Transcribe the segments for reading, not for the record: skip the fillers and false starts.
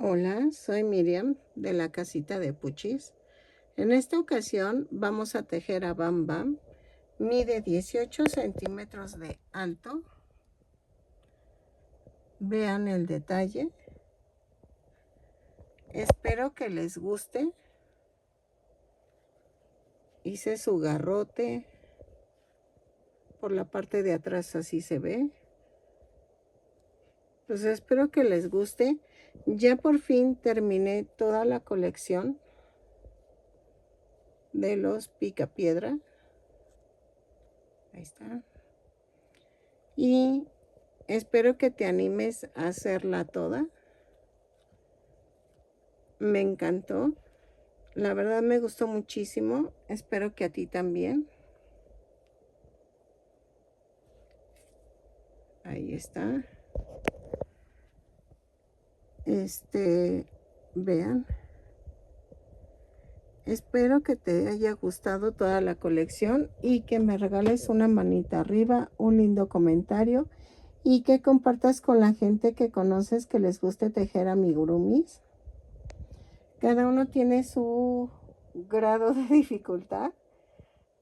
Hola, soy Miriam de la casita de Puchis. En esta ocasión vamos a tejer a Bam Bam. Mide 18 centímetros de alto. Vean el detalle. Espero que les guste. Hice su garrote. Por la parte de atrás así se ve. Pues espero que les guste. Ya por fin terminé toda la colección de los Picapiedra. Ahí está. Y espero que te animes a hacerla toda. Me encantó. La verdad me gustó muchísimo. Espero que a ti también. Ahí está. Vean. Espero que te haya gustado toda la colección y que me regales una manita arriba, un lindo comentario y que compartas con la gente que conoces que les guste tejer amigurumis. Cada uno tiene su grado de dificultad,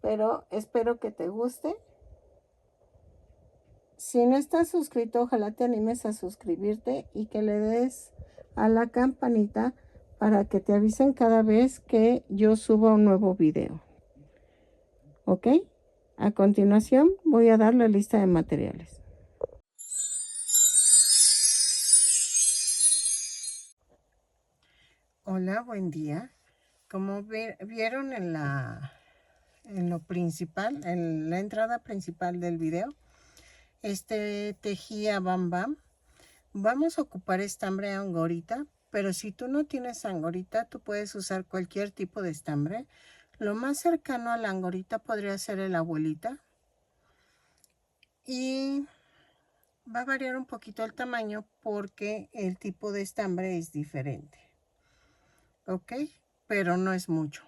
pero espero que te guste. Si no estás suscrito, ojalá te animes a suscribirte y que le des a la campanita para que te avisen cada vez que yo suba un nuevo video. ¿Ok? A continuación voy a dar la lista de materiales. Hola, buen día. Como vieron en lo principal, en la entrada principal del video, tejí a Bam Bam. Vamos a ocupar estambre angorita, pero si tú no tienes angorita, tú puedes usar cualquier tipo de estambre. Lo más cercano a la angorita podría ser el abuelita. Y va a variar un poquito el tamaño porque el tipo de estambre es diferente. ¿Ok? Pero no es mucho.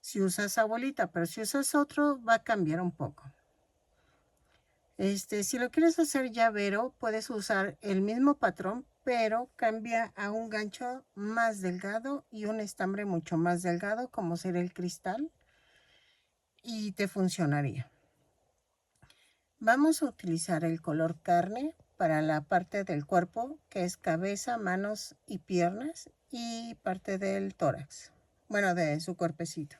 Si usas abuelita, pero si usas otro, va a cambiar un poco. Si lo quieres hacer llavero, puedes usar el mismo patrón, pero cambia a un gancho más delgado y un estambre mucho más delgado, como sería el cristal, y te funcionaría. Vamos a utilizar el color carne para la parte del cuerpo, que es cabeza, manos y piernas, y parte del tórax, bueno, de su cuerpecito.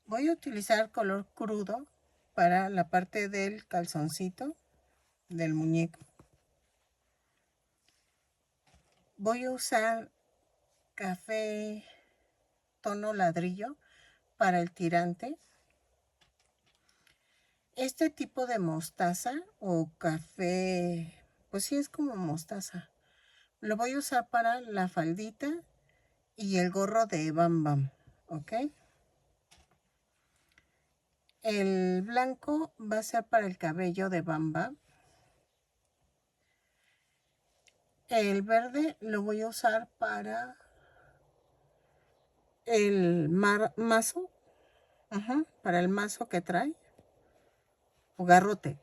Voy a utilizar color crudo para la parte del calzoncito, del muñeco. Voy a usar café tono ladrillo para el tirante. Este tipo de mostaza o café, pues sí es como mostaza. Lo voy a usar para la faldita y el gorro de Bam Bam, ¿ok? El blanco va a ser para el cabello de Bam Bam. El verde lo voy a usar para el mazo, para el mazo que trae, o garrote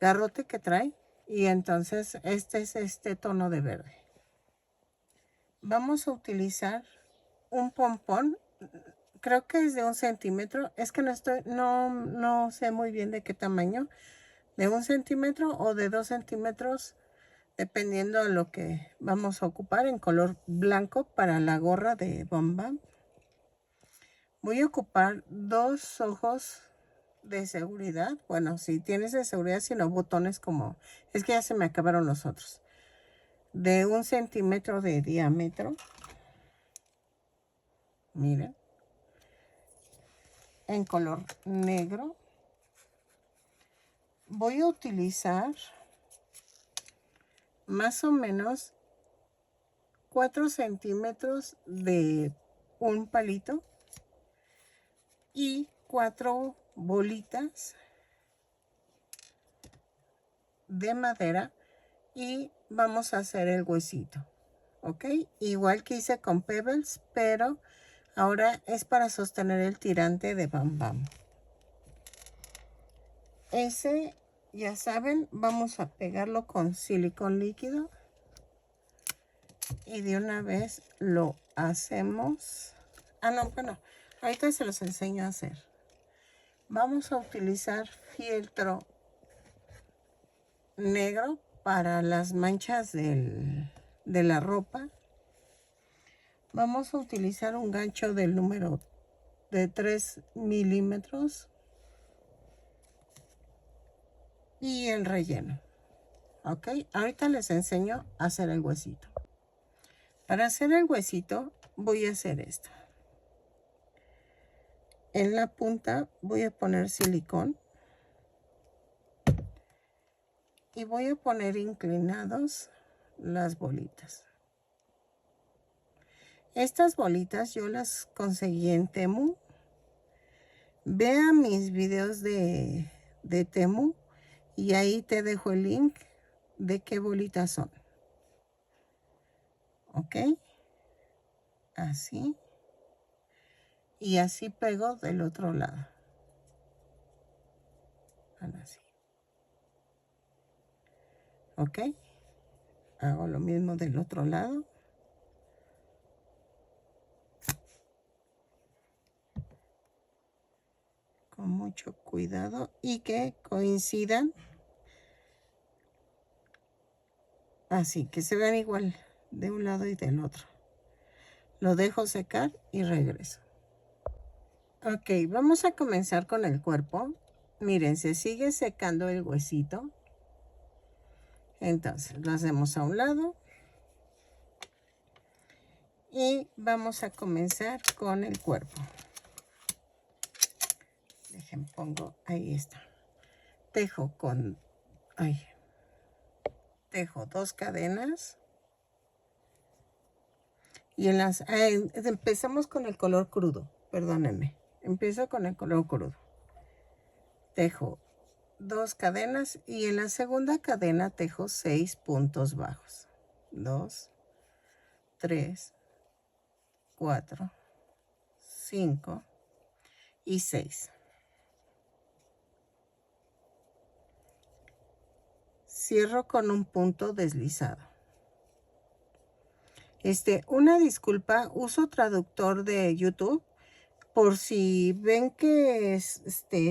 que trae, y entonces este es este tono de verde. Vamos a utilizar un pompón, creo que es de 1 centímetro, es que no sé muy bien de qué tamaño, de 1 centímetro o de 2 centímetros, dependiendo de lo que vamos a ocupar, en color blanco para la gorra de Bam Bam. Voy a ocupar 2 ojos de seguridad. Bueno, si tienes de seguridad, sino botones como... Es que ya se me acabaron los otros. De 1 centímetro de diámetro. Miren. En color negro. Voy a utilizar más o menos 4 centímetros de un palito y 4 bolitas de madera y vamos a hacer el huesito, ¿ok? Igual que hice con pebbles, pero ahora es para sostener el tirante de Bam Bam. Ese, ya saben, vamos a pegarlo con silicón líquido y de una vez lo hacemos. Ah, no, bueno, ahorita se los enseño a hacer. Vamos a utilizar fieltro negro para las manchas de la ropa. Vamos a utilizar un gancho del número de 3 milímetros y el relleno. Ok, ahorita les enseño a hacer el huesito. Para hacer el huesito voy a hacer esto. En la punta voy a poner silicón y voy a poner inclinados las bolitas. Estas bolitas yo las conseguí en Temu. Vea mis videos de Temu y ahí te dejo el link de qué bolitas son. Ok, así. Y así pego del otro lado. Así. Ok, hago lo mismo del otro lado. Con mucho cuidado y que coincidan. Así, que se vean igual de un lado y del otro. Lo dejo secar y regreso. Ok, vamos a comenzar con el cuerpo. Miren, se sigue secando el huesito. Entonces, lo hacemos a un lado. Y vamos a comenzar con el cuerpo. Dejen, pongo, ahí está. Tejo con, tejo 2 cadenas. Y en las, empezamos con el color crudo, perdónenme. Empiezo con el color crudo. Tejo 2 cadenas y en la segunda cadena tejo 6 puntos bajos. 2, 3, 4, 5 y 6. Cierro con un punto deslizado. Una disculpa, uso traductor de YouTube por si ven que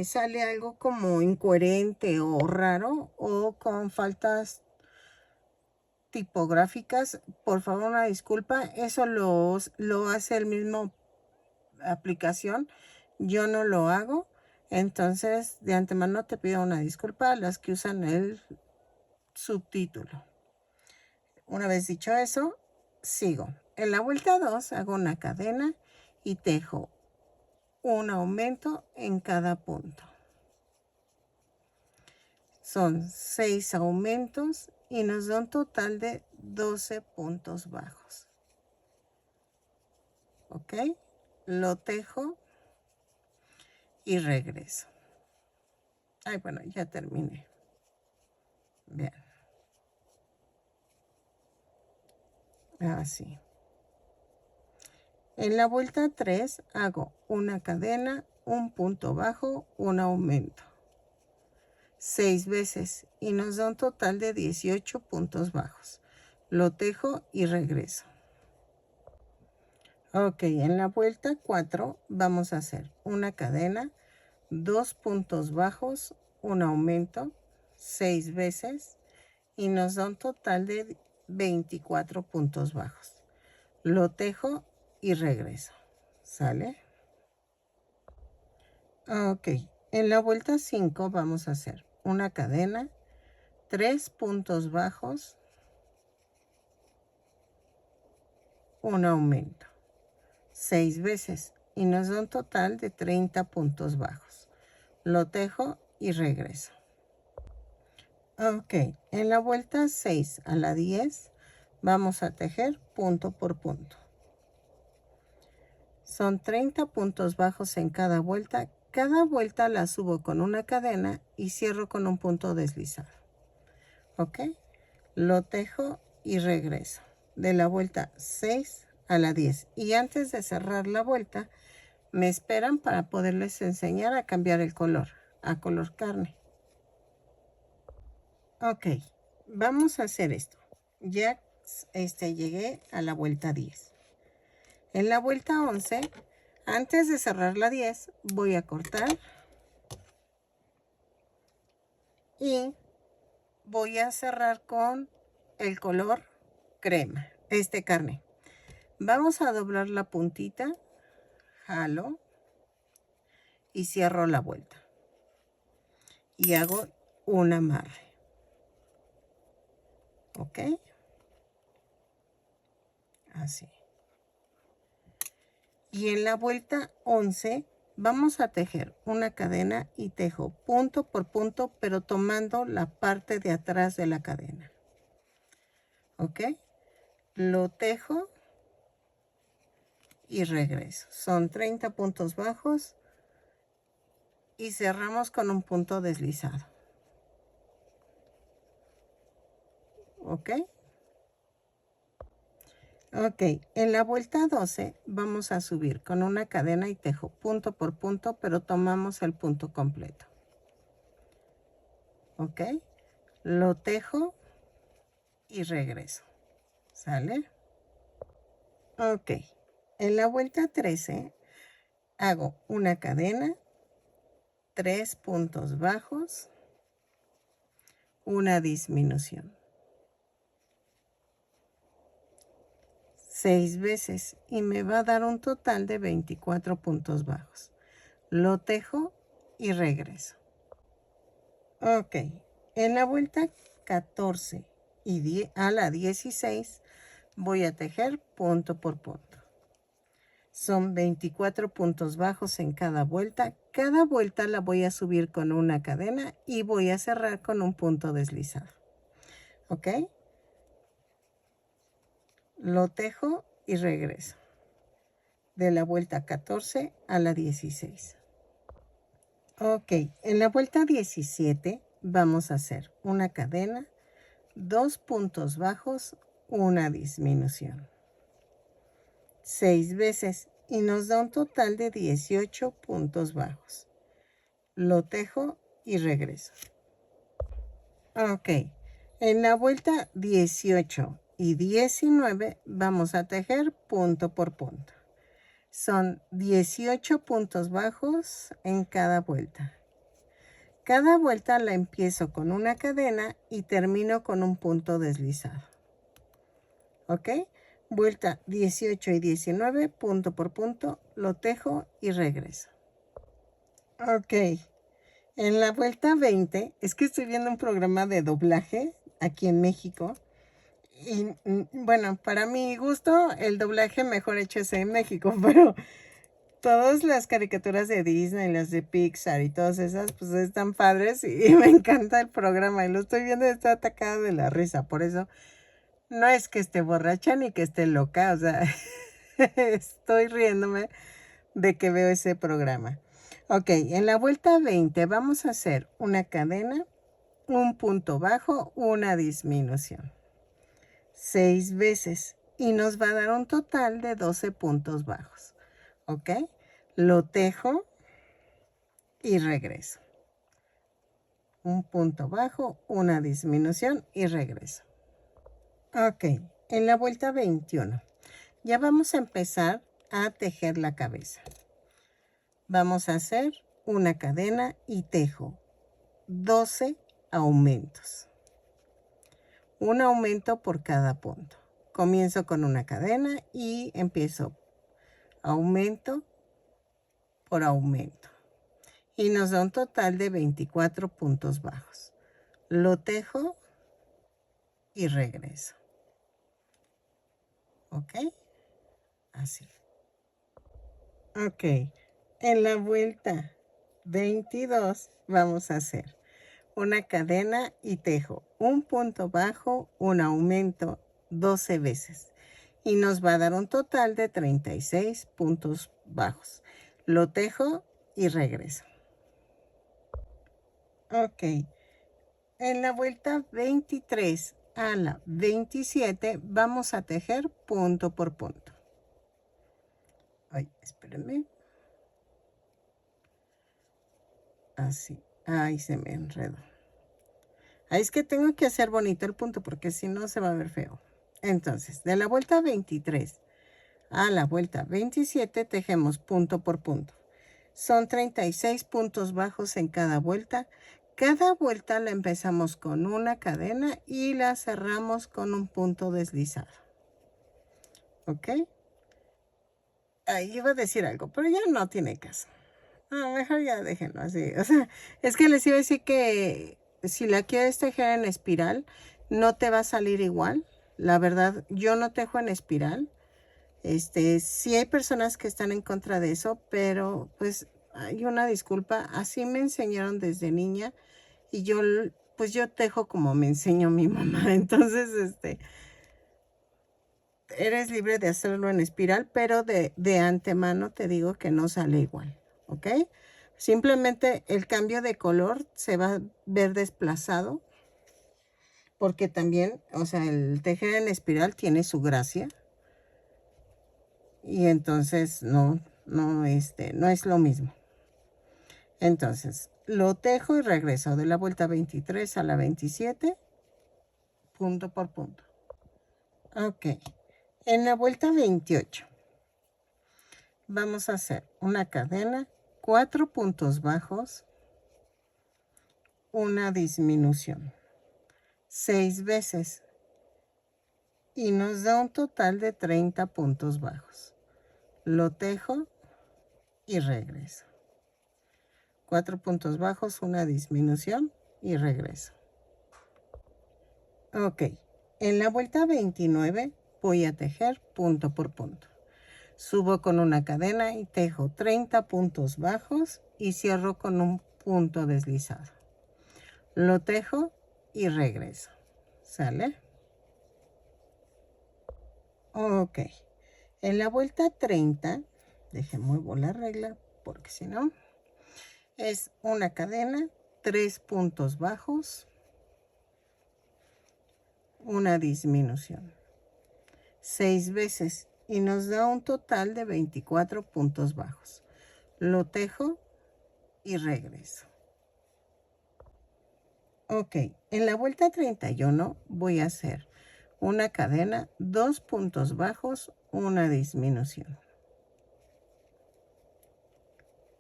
sale algo como incoherente o raro o con faltas tipográficas. Por favor, una disculpa. Eso lo hace el mismo aplicación. Yo no lo hago. Entonces, de antemano te pido una disculpa a las que usan el subtítulo. Una vez dicho eso, sigo. En la vuelta 2 hago una cadena y tejo un aumento en cada punto. Son 6 aumentos y nos da un total de 12 puntos bajos. Ok, lo tejo y regreso. Ay, bueno, ya terminé. Vean. Así. En la vuelta 3 hago una cadena, un punto bajo, un aumento. 6 veces y nos da un total de 18 puntos bajos. Lo tejo y regreso. Ok, en la vuelta 4 vamos a hacer una cadena, 2 puntos bajos, un aumento, 6 veces y nos da un total de 24 puntos bajos. Lo tejo y regreso. ¿Sale? Ok, en la vuelta 5 vamos a hacer una cadena, 3 puntos bajos, un aumento, 6 veces y nos da un total de 30 puntos bajos. Lo tejo y regreso. Ok, en la vuelta 6 a la 10 vamos a tejer punto por punto. Son 30 puntos bajos en cada vuelta. Cada vuelta la subo con una cadena y cierro con un punto deslizado. Ok, lo tejo y regreso. De la vuelta 6 a la 10. Y antes de cerrar la vuelta, me esperan para poderles enseñar a cambiar el color, a color carne. Ok, vamos a hacer esto. Ya llegué a la vuelta 10. En la vuelta 11, antes de cerrar la 10, voy a cortar y voy a cerrar con el color crema, carne. Vamos a doblar la puntita, jalo y cierro la vuelta y hago un amarre. ¿Ok? Así. Y en la vuelta 11 vamos a tejer una cadena y tejo punto por punto, pero tomando la parte de atrás de la cadena. ¿Ok? Lo tejo y regreso. Son 30 puntos bajos y cerramos con un punto deslizado. ¿Ok? Ok, en la vuelta 12 vamos a subir con una cadena y tejo punto por punto, pero tomamos el punto completo. Ok, lo tejo y regreso. ¿Sale? Ok, en la vuelta 13 hago una cadena, 3 puntos bajos, una disminución. 6 veces y me va a dar un total de 24 puntos bajos. Lo tejo y regreso. Ok, en la vuelta 14 y a la 16 voy a tejer punto por punto. Son 24 puntos bajos en cada vuelta. Cada vuelta la voy a subir con una cadena y voy a cerrar con un punto deslizado. ¿Ok? Lo tejo y regreso. De la vuelta 14 a la 16. Ok, en la vuelta 17 vamos a hacer una cadena, 2 puntos bajos, una disminución. 6 veces y nos da un total de 18 puntos bajos. Lo tejo y regreso. Ok, en la vuelta 18 y 19 vamos a tejer punto por punto. Son 18 puntos bajos en cada vuelta. Cada vuelta la empiezo con una cadena y termino con un punto deslizado. ¿Ok? Vuelta 18 y 19, punto por punto, lo tejo y regreso. Ok. En la vuelta 20, es que estoy viendo un programa de doblaje aquí en México. Y bueno, para mi gusto, el doblaje mejor hecho es en México, pero todas las caricaturas de Disney, las de Pixar y todas esas, pues están padres y me encanta el programa. Y lo estoy viendo y está atacado de la risa. Por eso no es que esté borracha ni que esté loca, o sea, estoy riéndome de que veo ese programa. Ok, en la vuelta 20 vamos a hacer una cadena, un punto bajo, una disminución. 6 veces y nos va a dar un total de 12 puntos bajos. ¿Ok? Lo tejo y regreso. Un punto bajo, una disminución y regreso. Ok, en la vuelta 21 ya vamos a empezar a tejer la cabeza. Vamos a hacer una cadena y tejo 12 aumentos. Un aumento por cada punto. Comienzo con una cadena y empiezo aumento por aumento. Y nos da un total de 24 puntos bajos. Lo tejo y regreso. ¿Ok? Así. Ok. En la vuelta 22 vamos a hacer una cadena y tejo un punto bajo, un aumento 12 veces. Y nos va a dar un total de 36 puntos bajos. Lo tejo y regreso. Ok. En la vuelta 23 a la 27 vamos a tejer punto por punto. Ay, espérenme. Así. Ay, se me enredó. Ay, es que tengo que hacer bonito el punto porque si no se va a ver feo. Entonces, de la vuelta 23 a la vuelta 27 tejemos punto por punto. Son 36 puntos bajos en cada vuelta. Cada vuelta la empezamos con una cadena y la cerramos con un punto deslizado. ¿Ok? Ahí iba a decir algo, pero ya no tiene caso. No, mejor ya déjenlo así. O sea, es que les iba a decir que si la quieres tejer en espiral, no te va a salir igual. La verdad, yo no tejo en espiral. Sí hay personas que están en contra de eso, pero pues hay una disculpa. Así me enseñaron desde niña y yo, pues yo tejo como me enseñó mi mamá. Entonces, eres libre de hacerlo en espiral, pero de antemano te digo que no sale igual, ¿ok? Simplemente el cambio de color se va a ver desplazado, porque también, o sea, el tejer en espiral tiene su gracia. Y entonces no es lo mismo. Entonces, lo tejo y regreso de la vuelta 23 a la 27, punto por punto. Ok. En la vuelta 28 vamos a hacer una cadena, 4 puntos bajos, una disminución, 6 veces, y nos da un total de 30 puntos bajos. Lo tejo y regreso. 4 puntos bajos, una disminución y regreso. Ok, en la vuelta 29 voy a tejer punto por punto. Subo con una cadena y tejo 30 puntos bajos y cierro con un punto deslizado. Lo tejo y regreso. ¿Sale? Ok, en la vuelta 30, muevo la regla porque si no, es una cadena, 3 puntos bajos, una disminución, 6 veces y nos da un total de 24 puntos bajos. Lo tejo y regreso. Ok, en la vuelta 31 voy a hacer una cadena, 2 puntos bajos, una disminución,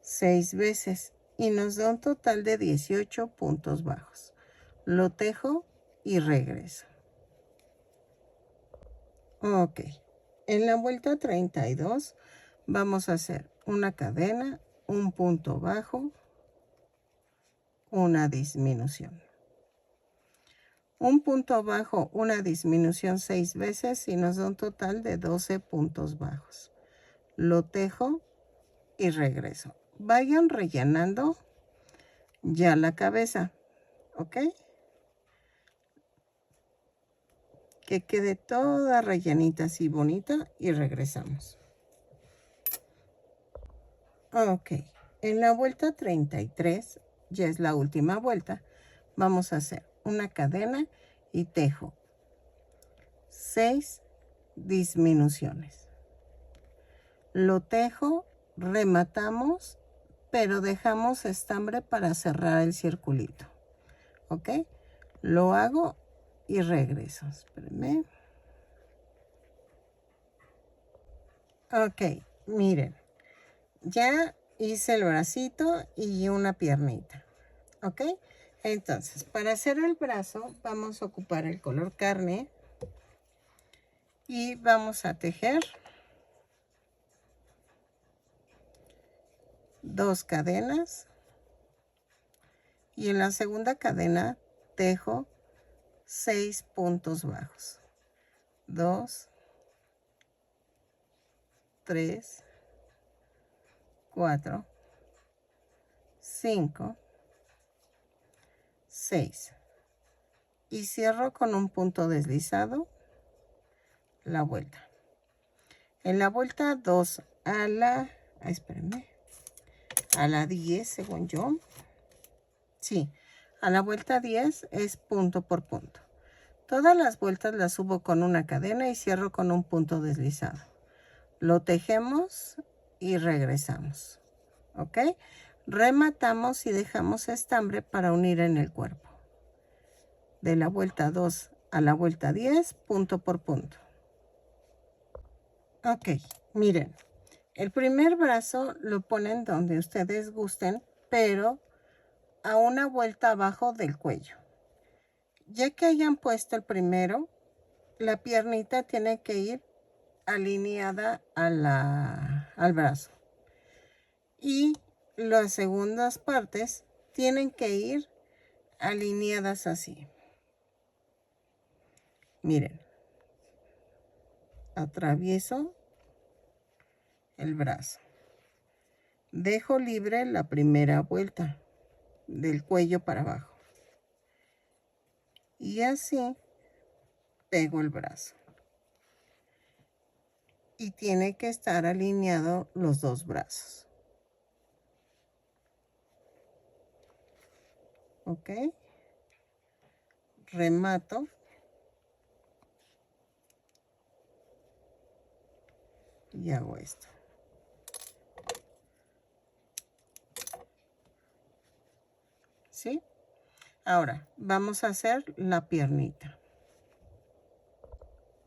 6 veces y nos da un total de 18 puntos bajos. Lo tejo y regreso. Ok, en la vuelta 32 vamos a hacer una cadena, un punto bajo, una disminución. Un punto bajo, una disminución 6 veces y nos da un total de 12 puntos bajos. Lo tejo y regreso. Vayan rellenando ya la cabeza, ¿ok? Que quede toda rellenita así bonita y regresamos. Ok, en la vuelta 33, ya es la última vuelta, vamos a hacer una cadena y tejo 6 disminuciones. Lo tejo, rematamos, pero dejamos estambre para cerrar el circulito. ¿Ok? Lo hago y regreso. Espérenme. Ok, miren. Ya hice el bracito y una piernita. ¿Ok? Entonces, para hacer el brazo, vamos a ocupar el color carne. Y vamos a tejer 2 cadenas. Y en la segunda cadena tejo 6 puntos bajos. 2, 3, 4, 5, 6. Y cierro con un punto deslizado la vuelta. En la vuelta 2 a la, espérenme, a la 10 según yo. Sí, a la vuelta 10 es punto por punto. Todas las vueltas las subo con una cadena y cierro con un punto deslizado. Lo tejemos y regresamos. ¿Ok? Rematamos y dejamos estambre para unir en el cuerpo. De la vuelta 2 a la vuelta 10, punto por punto. Ok, miren, el primer brazo lo ponen donde ustedes gusten, pero a una vuelta abajo del cuello. Ya que hayan puesto el primero, la piernita tiene que ir alineada al brazo. Y las segundas partes tienen que ir alineadas así. Miren, atravieso el brazo. Dejo libre la primera vuelta del cuello para abajo. Y así pego el brazo. Y tiene que estar alineado los dos brazos. ¿Ok? Remato. Y hago esto. ¿Sí? Ahora vamos a hacer la piernita.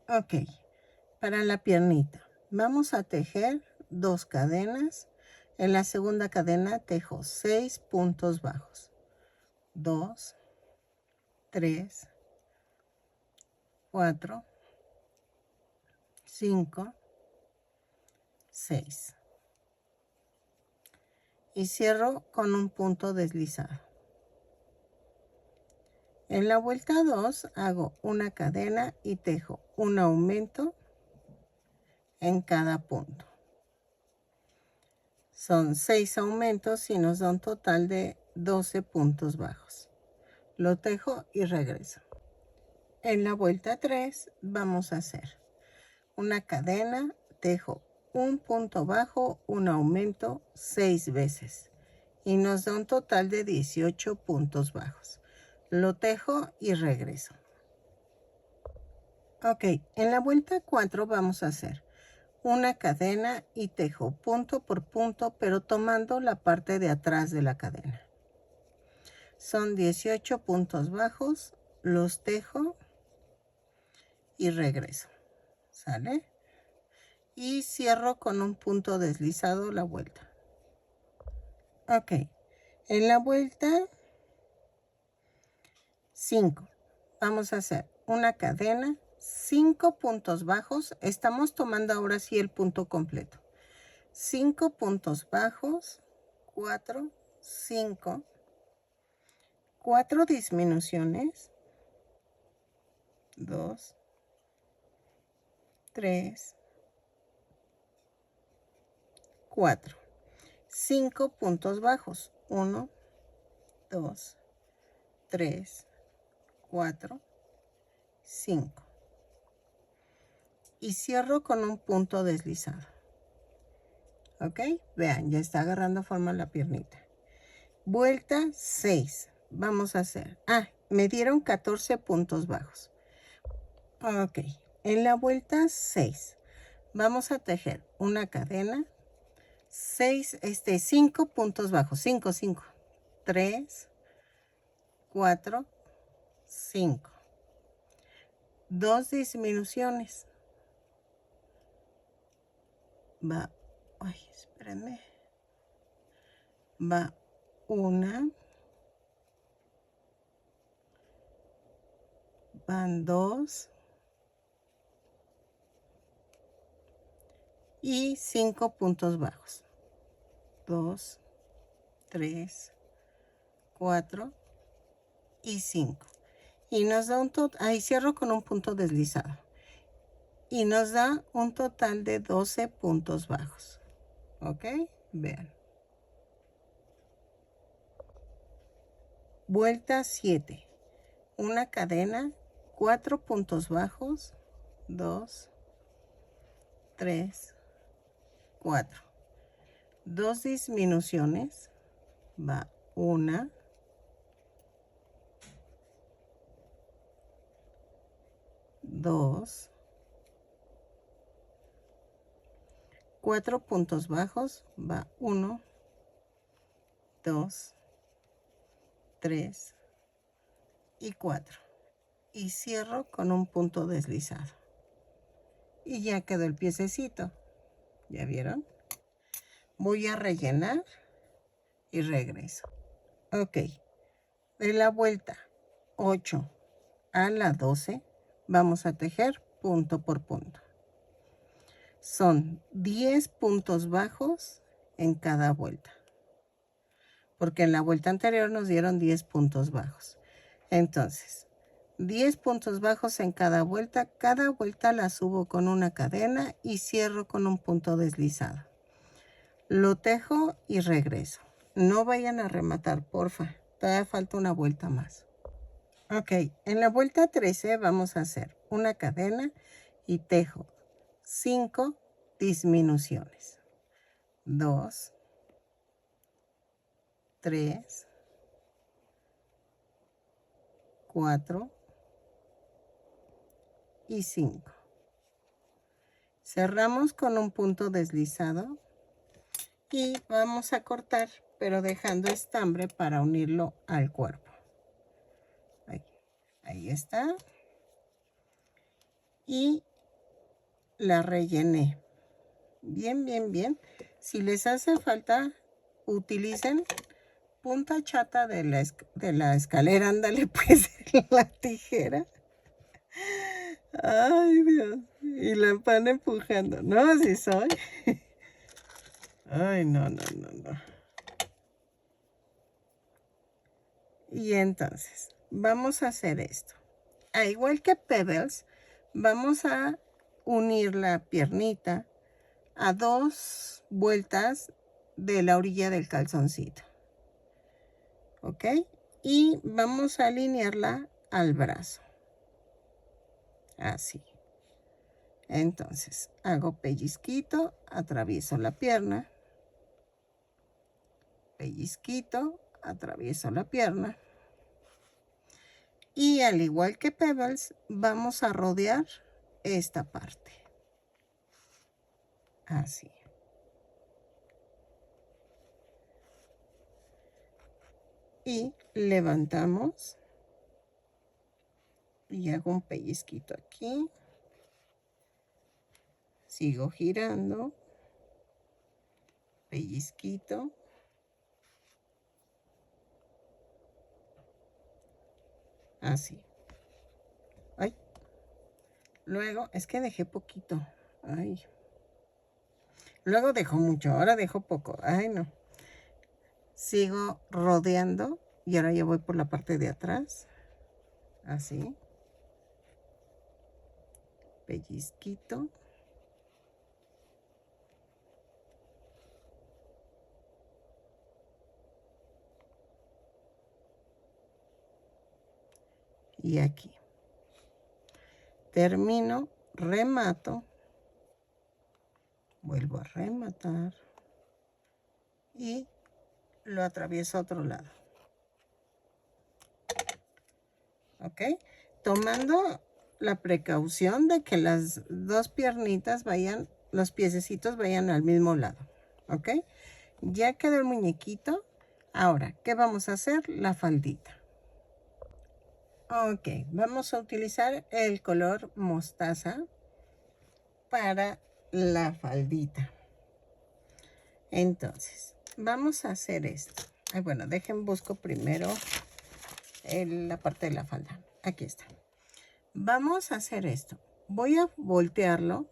Ok. Para la piernita vamos a tejer 2 cadenas. En la segunda cadena tejo 6 puntos bajos. 2, 3, 4, 5, 6. Y cierro con un punto deslizado. En la vuelta 2 hago una cadena y tejo un aumento en cada punto. Son 6 aumentos y nos da un total de 12 puntos bajos. Lo tejo y regreso. En la vuelta 3 vamos a hacer una cadena, tejo un punto bajo, un aumento 6 veces y nos da un total de 18 puntos bajos. Lo tejo y regreso. Ok, en la vuelta 4 vamos a hacer una cadena y tejo punto por punto, pero tomando la parte de atrás de la cadena. Son 18 puntos bajos, los tejo y regreso. ¿Sale? Y cierro con un punto deslizado la vuelta. Ok, en la vuelta 5 vamos a hacer una cadena, 5 puntos bajos. Estamos tomando ahora sí el punto completo. 5 puntos bajos, 4, 5, 4 disminuciones, 2, 3, 4, 5 puntos bajos, 1, 2, 3, 4, 5. Y cierro con un punto deslizado. ¿Ok? Vean, ya está agarrando forma la piernita. Vuelta 6. Vamos a hacer. Me dieron 14 puntos bajos. Ok. En la vuelta 6 vamos a tejer una cadena. 5 puntos bajos. 5, 5. 3, 4, 5. 2 disminuciones. Va, espérenme. Va una. Van 2. Y 5 puntos bajos. 2, 3, 4 y 5. Y nos da un total, ahí cierro con un punto deslizado. Y nos da un total de 12 puntos bajos. ¿Ok? Vean. Vuelta 7. Una cadena, 4 puntos bajos, 2, 3, 4. 2 disminuciones, va una, 2, 4 puntos bajos, va 1, 2, 3 y 4. y cierro con un punto deslizado. Y ya quedó el piececito. ¿Ya vieron? Voy a rellenar y regreso. Ok. De la vuelta 8 a la 12 vamos a tejer punto por punto. Son 10 puntos bajos en cada vuelta. Porque en la vuelta anterior nos dieron 10 puntos bajos. Entonces, 10 puntos bajos en cada vuelta. Cada vuelta la subo con una cadena y cierro con un punto deslizado. Lo tejo y regreso. No vayan a rematar, porfa. Todavía falta una vuelta más. Ok, en la vuelta 13 vamos a hacer una cadena y tejo 5 disminuciones. 2, 3, 4 y 5. Cerramos con un punto deslizado y vamos a cortar, pero dejando estambre para unirlo al cuerpo. Ahí está. Y la rellené. Bien, bien, bien. Si les hace falta, utilicen punta chata de la escalera, ándale pues, la tijera. Ay, Dios. Y la van empujando. No, así soy. Ay, no. Y entonces, vamos a hacer esto. Igual que Pebbles, vamos a unir la piernita a 2 vueltas de la orilla del calzoncito. ¿Ok? Y vamos a alinearla al brazo. Así. Entonces, hago pellizquito, atravieso la pierna. Pellizquito, atravieso la pierna. Y al igual que Pebbles, vamos a rodear esta parte. Así. Y levantamos. Y hago un pellizquito aquí. Sigo girando. Pellizquito. Así. Ay. Luego, es que dejé poquito. Ay. Luego dejo mucho, ahora dejo poco. Ay, no. Sigo rodeando y ahora ya voy por la parte de atrás. Así. Pellizquito. Y aquí. Termino, remato. Vuelvo a rematar. Y lo atravieso a otro lado. ¿Ok? Tomando la precaución de que las 2 piernitas vayan, los piececitos vayan al mismo lado. ¿Ok? Ya quedó el muñequito. Ahora, ¿qué vamos a hacer? La faldita. Ok, vamos a utilizar el color mostaza para la faldita. Entonces, vamos a hacer esto. Ay, bueno, dejen busco primero la parte de la falda. Aquí está. Vamos a hacer esto. Voy a voltearlo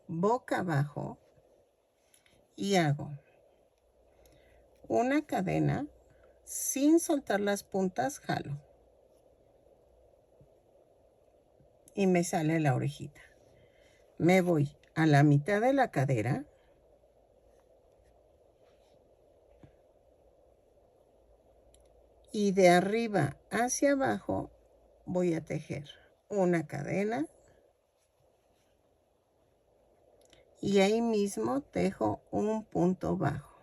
boca abajo y hago una cadena sin soltar las puntas, jalo. Y me sale la orejita. Me voy a la mitad de la cadera. Y de arriba hacia abajo voy a tejer una cadena. Y ahí mismo tejo un punto bajo.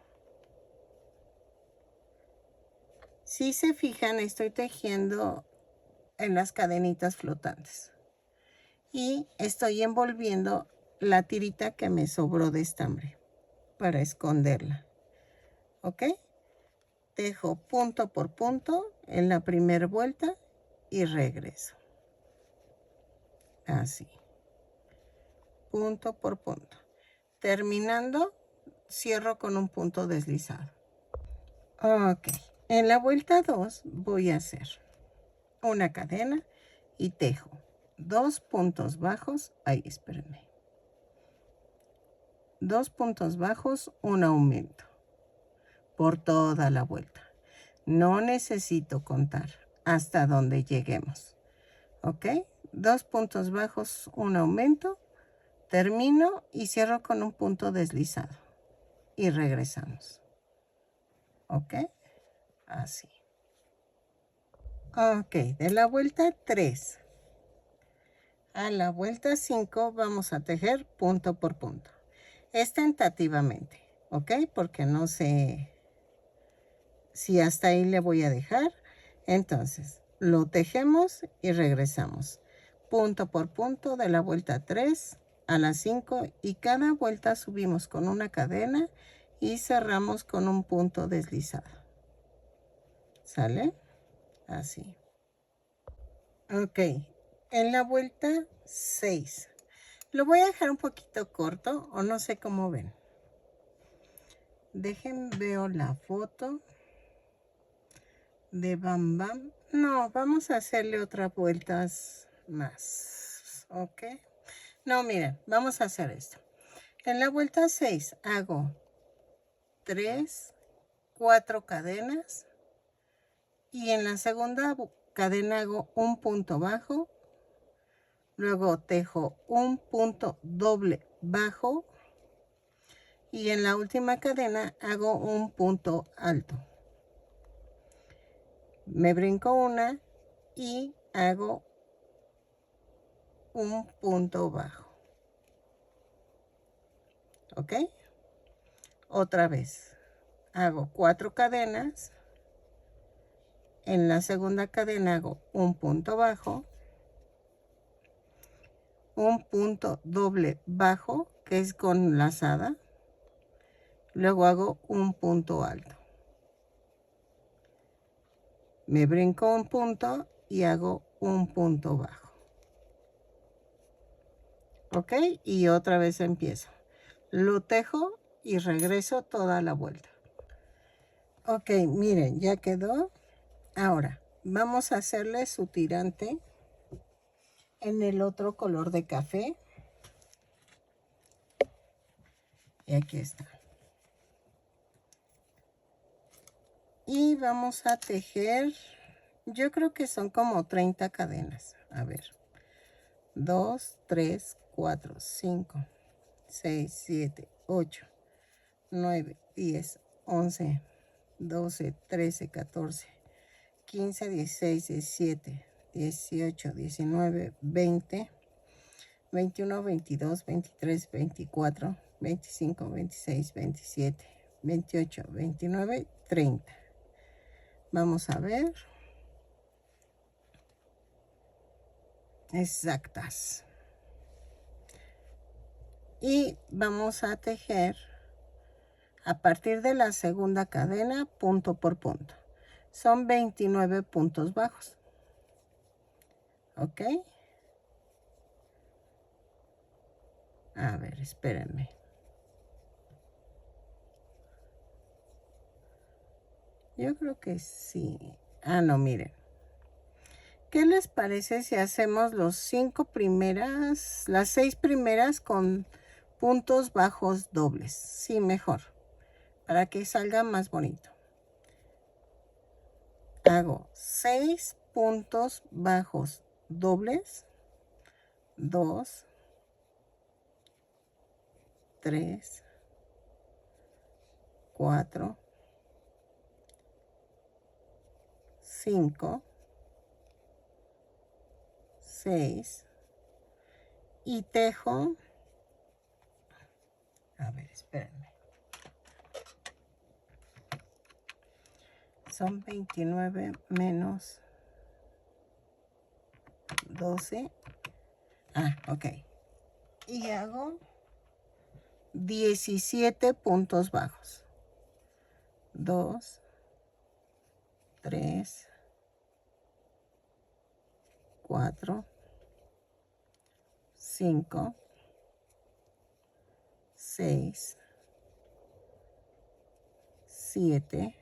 Si se fijan, estoy tejiendo en las cadenitas flotantes. Y estoy envolviendo la tirita que me sobró de estambre para esconderla. ¿Ok? Tejo punto por punto en la primera vuelta y regreso. así, punto por punto. Terminando, cierro con un punto deslizado. Ok, en la vuelta 2 voy a hacer una cadena y tejo 2 puntos bajos, ahí espérenme, 2 puntos bajos, un aumento por toda la vuelta. No necesito contar hasta donde lleguemos. Ok, 2 puntos bajos, un aumento, termino y cierro con un punto deslizado y regresamos. Ok, así. Ok, de la vuelta 3 a la vuelta 5 vamos a tejer punto por punto. Es tentativamente, ok, porque no sé si hasta ahí le voy a dejar. Entonces, lo tejemos y regresamos. Punto por punto de la vuelta 3 a la 5 y cada vuelta subimos con una cadena y cerramos con un punto deslizado. ¿Sale? Así. Ok, en la vuelta 6. Lo voy a dejar un poquito corto o no sé cómo ven. Dejen, veo la foto de Bam Bam. No, vamos a hacerle otras vueltas más. Ok. No, miren, vamos a hacer esto. En la vuelta 6 hago 3, 4 cadenas. Y en la segunda cadena hago un punto bajo. Luego tejo un punto doble bajo. Y en la última cadena hago un punto alto. Me brinco una y hago un punto bajo. ¿Ok? Otra vez. Hago 4 cadenas. En la segunda cadena hago un punto bajo. Un punto doble bajo, que es con lazada. Luego hago un punto alto. Me brinco un punto y hago un punto bajo. ¿Ok? Y otra vez empiezo. Lo tejo y regreso toda la vuelta. Ok, miren, ya quedó. Ahora, vamos a hacerle su tirante en el otro color de café. Y aquí está. Y vamos a tejer, yo creo que son como 30 cadenas. A ver. 2, 3, 4, 5, 6, 7, 8, 9, 10, 11, 12, 13, 14, 15, 16, 17, 18, 19, 20, 21, 22, 23, 24, 25, 26, 27, 28, 29, 30. Vamos a ver. Exactas. Y vamos a tejer a partir de la segunda cadena punto por punto. Son 29 puntos bajos. ¿Ok? A ver, espérenme. Yo creo que sí. Ah, no, miren. ¿Qué les parece si hacemos las 6 primeras con puntos bajos dobles? Sí, mejor. Para que salga más bonito. Hago 6 puntos bajos dobles. 2, 3, 4, 5, 6 y tejo. A ver, espérenme. Son 29 menos 12. Ah, ok. Y hago 17 puntos bajos. 2, 3, 4, 5, 6, 7,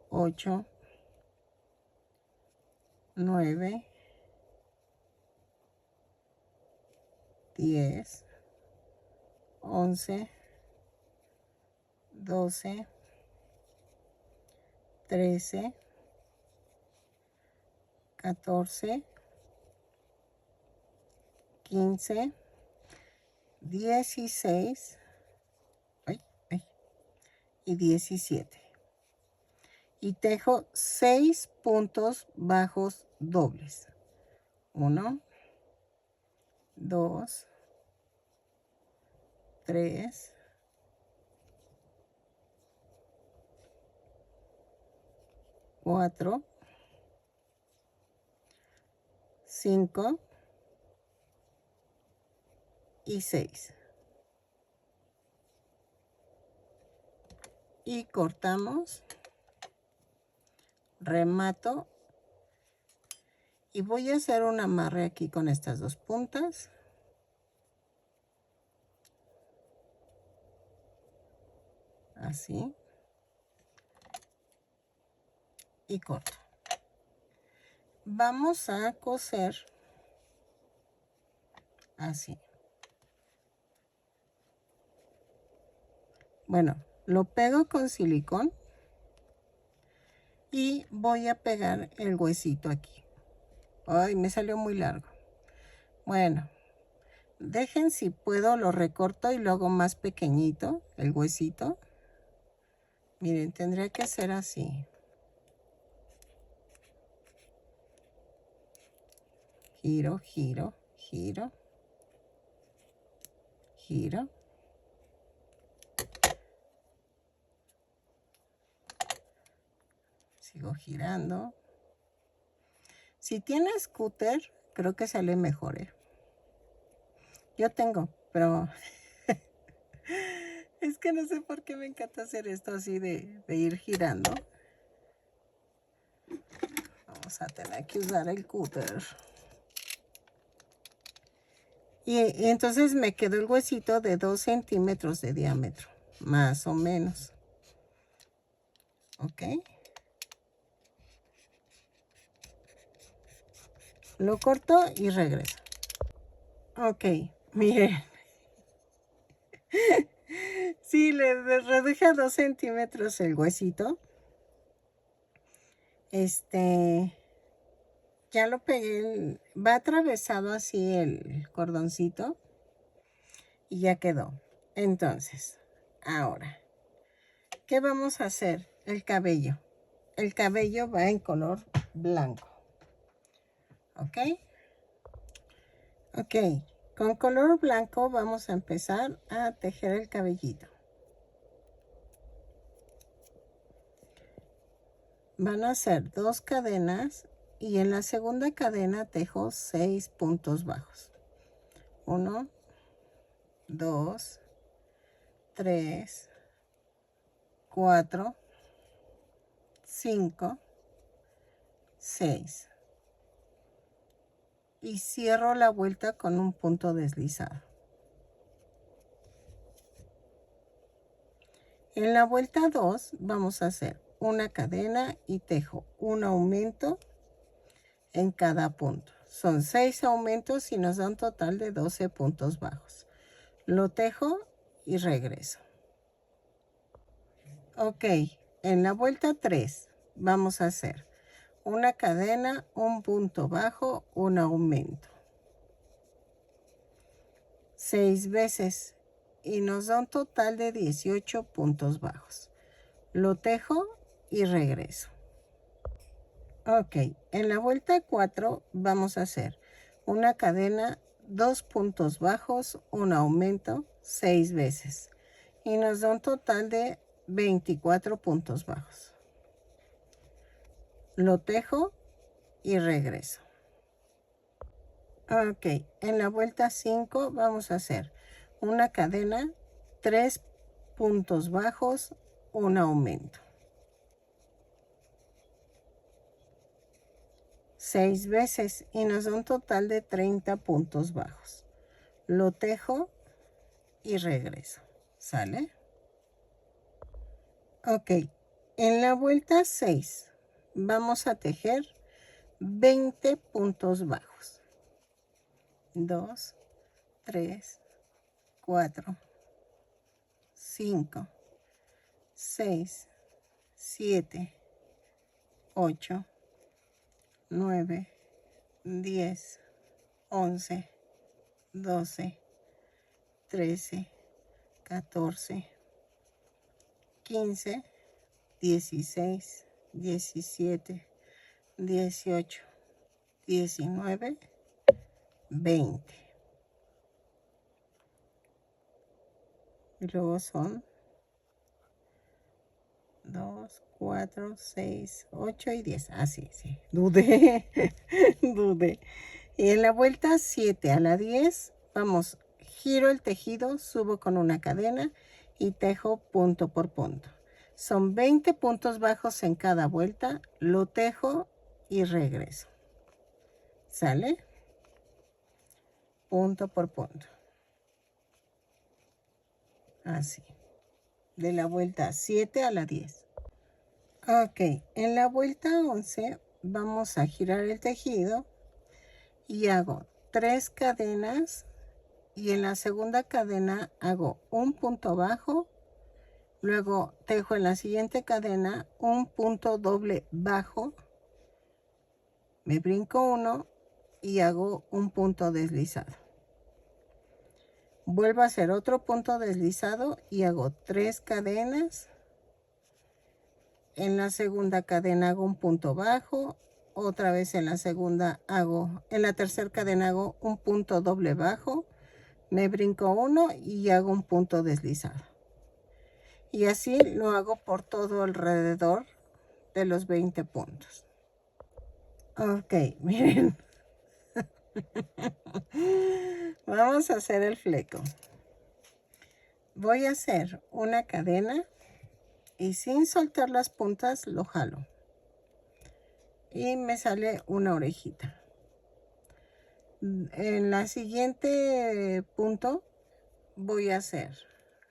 8, 9, 10, 11, 12, 13, 14, 15, 16 y 17. Y tejo 6 puntos bajos dobles. 1, 2, 3, 4, 5 y 6. Y cortamos, remato y voy a hacer un amarre aquí con estas dos puntas. Así. Y corto. Vamos a coser así. Bueno, lo pego con silicón y voy a pegar el huesito aquí. Ay, me salió muy largo. Bueno, dejen si puedo, lo recorto y lo hago más pequeñito, el huesito. Miren, tendría que ser así. Giro, giro, giro, giro. Sigo girando. Si tienes scooter, creo que sale mejor, ¿eh? Yo tengo, pero es que no sé por qué me encanta hacer esto así de ir girando. Vamos a tener que usar el cúter. Y entonces me quedó el huesito de 2 centímetros de diámetro, más o menos. ¿Ok? Lo corto y regreso. Ok, miren. Sí, le reduje a 2 centímetros el huesito. Ya lo pegué, va atravesado así el cordoncito y ya quedó. Entonces, ahora, ¿qué vamos a hacer? El cabello. El cabello va en color blanco. ¿Ok? Ok, con color blanco vamos a empezar a tejer el cabellito. Van a ser 2 cadenas y en la segunda cadena tejo 6 puntos bajos. 1, 2, 3, 4, 5, 6. Y cierro la vuelta con un punto deslizado. En la vuelta 2 vamos a hacer una cadena y tejo un aumento en cada punto. Son 6 aumentos y nos da un total de 12 puntos bajos. Lo tejo y regreso. Ok, en la vuelta 3 vamos a hacer una cadena, un punto bajo, un aumento. 6 veces y nos da un total de 18 puntos bajos. Lo tejo y regreso. Ok, en la vuelta 4 vamos a hacer una cadena, 2 puntos bajos, un aumento, 6 veces. Y nos da un total de 24 puntos bajos. Lo tejo y regreso. Ok, en la vuelta 5 vamos a hacer una cadena, 3 puntos bajos, un aumento. 6 veces y nos da un total de 30 puntos bajos. Lo tejo y regreso. ¿Sale? Ok, en la vuelta 6 vamos a tejer 20 puntos bajos. 2, 3, 4, 5, 6, 7, 8, 9, 10, 11, 12, 13, 14, 15, 16, 17, 18, 19, 20. Y luego son 2, 4, 6, 8 y 10. Así, sí. Dudé. Dudé. Y en la vuelta 7 a la 10, vamos, giro el tejido, subo con una cadena y tejo punto por punto. Son 20 puntos bajos en cada vuelta, lo tejo y regreso. ¿Sale? Punto por punto. Así. De la vuelta 7 a la 10. Ok, en la vuelta 11 vamos a girar el tejido y hago 3 cadenas y en la segunda cadena hago un punto bajo, luego tejo en la siguiente cadena un punto doble bajo, me brinco uno y hago un punto deslizado. Vuelvo a hacer otro punto deslizado y hago 3 cadenas. En la segunda cadena hago un punto bajo, otra vez en la tercera cadena hago un punto doble bajo, me brinco uno y hago un punto deslizado. Y así lo hago por todo alrededor de los 20 puntos. Ok, miren. Vamos a hacer el fleco. Voy a hacer una cadena y sin soltar las puntas lo jalo. Y me sale una orejita. En la siguiente punto voy a hacer,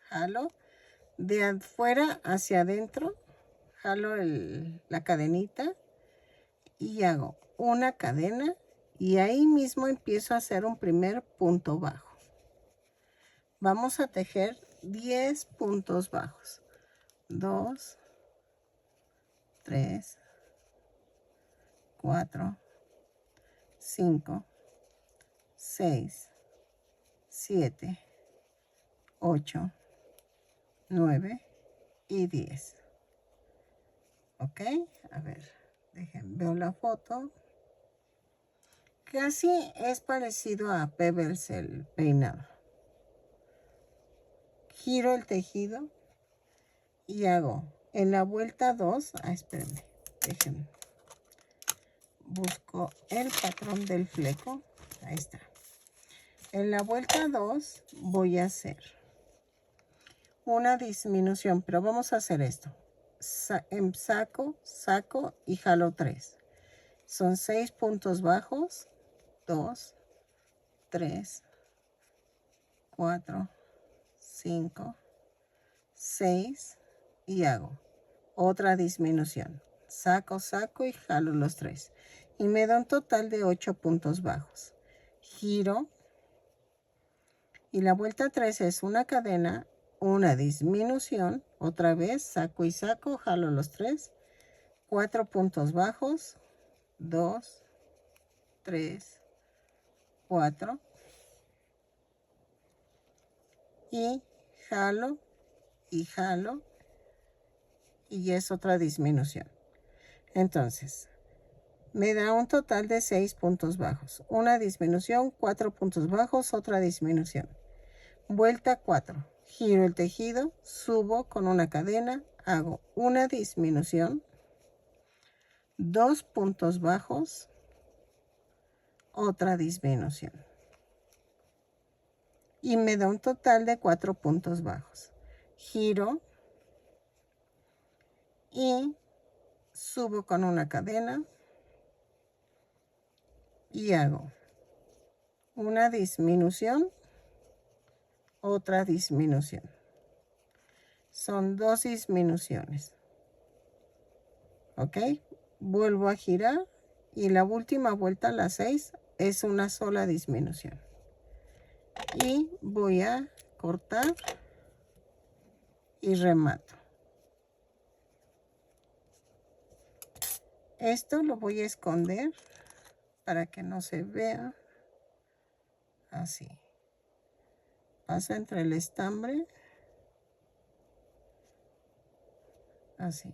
jalo de afuera hacia adentro, jalo la cadenita y hago una cadena y ahí mismo empiezo a hacer un primer punto bajo. Vamos a tejer 10 puntos bajos. 2, 3, 4, 5, 6, 7, 8, 9 y 10. Ok, a ver, veo la foto. Casi es parecido a Pebbles el peinado. Giro el tejido y hago en la vuelta 2, espérenme, déjenme. Busco el patrón del fleco, ahí está. En la vuelta 2 voy a hacer una disminución, pero vamos a hacer esto. Saco y jalo 3. Son 6 puntos bajos. 2, 3, 4, 5, 6 y hago otra disminución. Saco y jalo los 3. Y me da un total de 8 puntos bajos. Giro. Y la vuelta 3 es una cadena, una disminución, otra vez saco y saco, jalo los 3, 4 puntos bajos, 2, 3, 4 y jalo y es otra disminución. Entonces me da un total de 6 puntos bajos, una disminución, 4 puntos bajos, otra disminución. Vuelta 4, giro el tejido, subo con una cadena, hago una disminución, 2 puntos bajos, otra disminución. Y me da un total de 4 puntos bajos. Giro y subo con una cadena, y hago una disminución, otra disminución. Son 2 disminuciones. ¿Ok? Vuelvo a girar y la última vuelta, la 6, es una sola disminución. Y voy a cortar y remato. Esto lo voy a esconder para que no se vea. Así. Pasa entre el estambre. Así.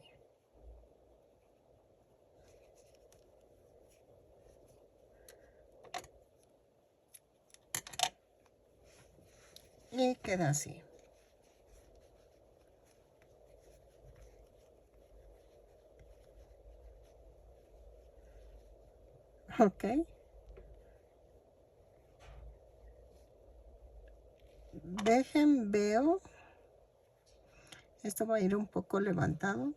Y queda así. Ok. Veo. Esto va a ir un poco levantado.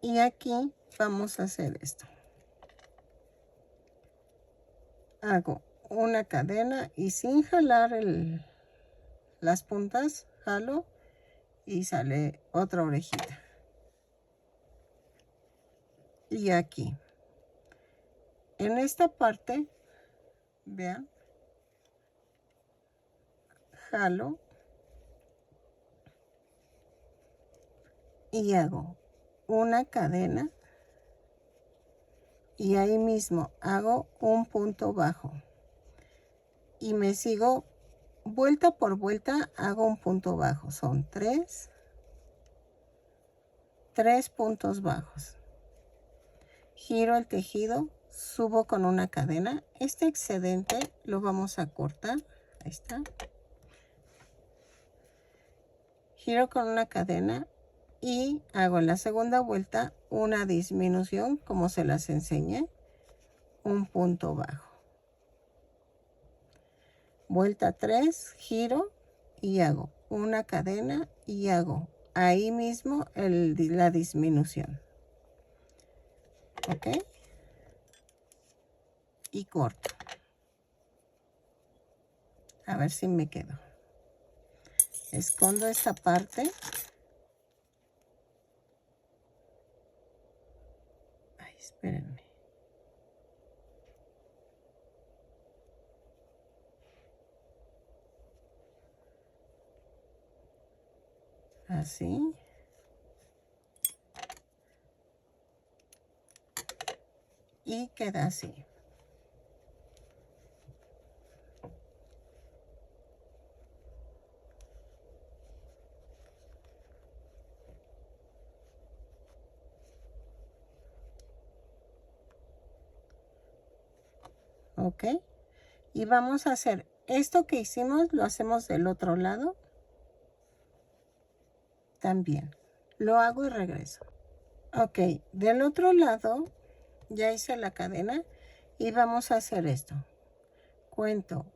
Y aquí vamos a hacer esto. Hago una cadena y sin jalar las puntas, jalo y sale otra orejita. Y aquí. En esta parte, vean, jalo y hago una cadena y ahí mismo hago un punto bajo y me sigo vuelta por vuelta, hago un punto bajo. Son 3 puntos bajos. Giro el tejido, subo con una cadena. Este excedente lo vamos a cortar. Ahí está. Giro con una cadena y hago en la segunda vuelta una disminución, como se las enseñé, un punto bajo. Vuelta 3, giro y hago una cadena y hago ahí mismo la disminución. ¿Ok? Y corto. A ver si me quedo. Escondo esta parte. Ay, espérenme. Así. Y queda así. ¿Ok? Y vamos a hacer esto que hicimos, lo hacemos del otro lado. También. Lo hago y regreso. Ok, del otro lado ya hice la cadena y vamos a hacer esto. Cuento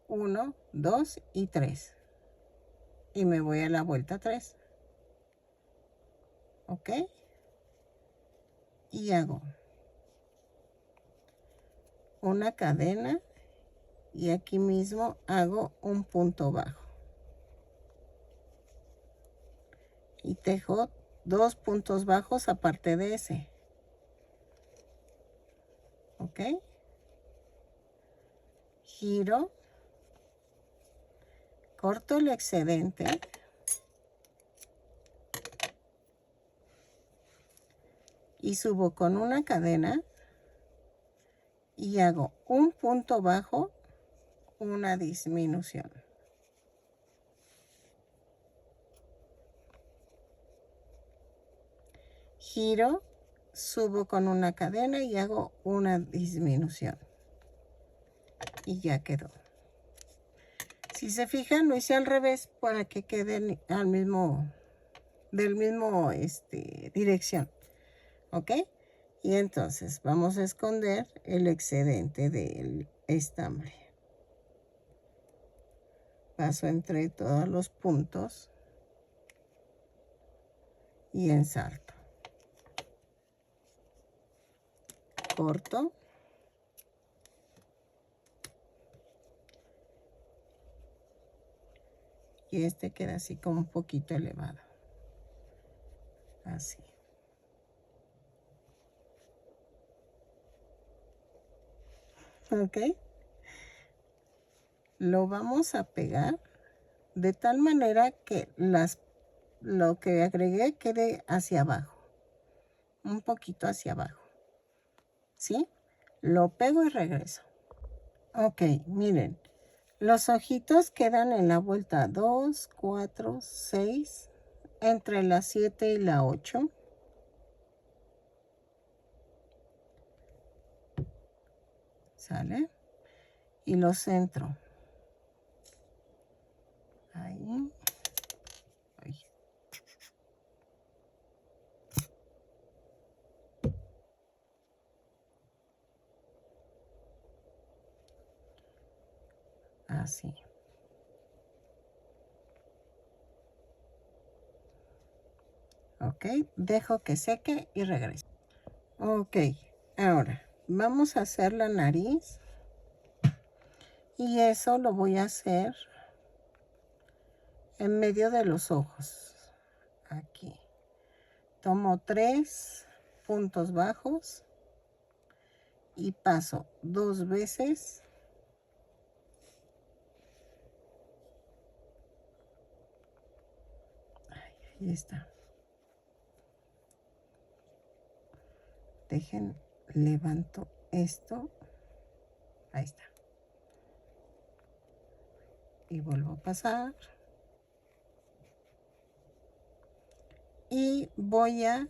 1, 2 y 3. Y me voy a la vuelta 3. ¿Ok? Y hago una cadena y aquí mismo hago un punto bajo. Y tejo 2 puntos bajos aparte de ese. ¿Ok? Giro. Corto el excedente. Y subo con una cadena y hago un punto bajo, una disminución. Giro, subo con una cadena y hago una disminución. Y ya quedó. Si se fijan, lo hice al revés para que queden del mismo dirección. ¿Ok? Y entonces vamos a esconder el excedente del estambre. Paso entre todos los puntos y ensarto. corto. Y este queda así como un poquito elevado. Así. Ok. Lo vamos a pegar de tal manera que lo que agregué quede hacia abajo. Un poquito hacia abajo. ¿Sí? Lo pego y regreso. Ok, miren. Los ojitos quedan en la vuelta 2, 4, 6, entre la 7 y la 8. ¿Sale? Y lo centro. Ahí. Ahí. Así. Ok, dejo que seque y regreso. Ok, ahora vamos a hacer la nariz. Y eso lo voy a hacer en medio de los ojos. Aquí. Tomo 3 puntos bajos y paso 2 veces. Ahí está. Dejen, levanto esto. Ahí está. Y vuelvo a pasar. Y voy a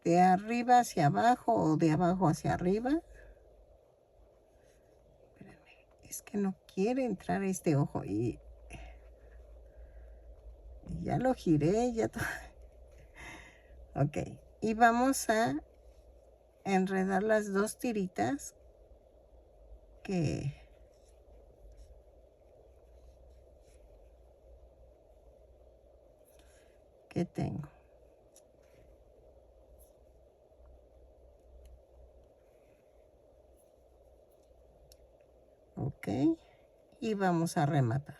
de arriba hacia abajo o de abajo hacia arriba. Espérenme, es que no quiere entrar este ojo y ya lo giré, ya todo. Ok, y vamos a enredar las 2 tiritas que tengo. Ok, y vamos a rematar.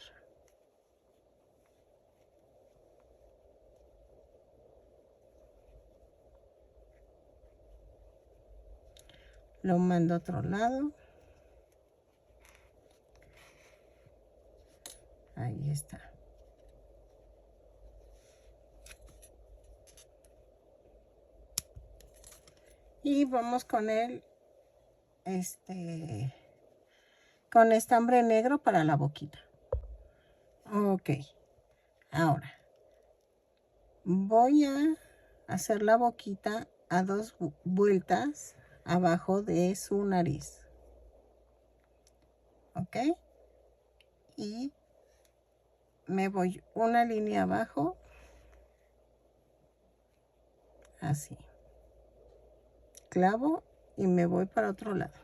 Lo mando a otro lado. Ahí está. Y vamos con con estambre negro para la boquita. Ok. Ahora voy a hacer la boquita a 2 vueltas abajo de su nariz. Ok. Y me voy una línea abajo. Así. Clavo y me voy para otro lado.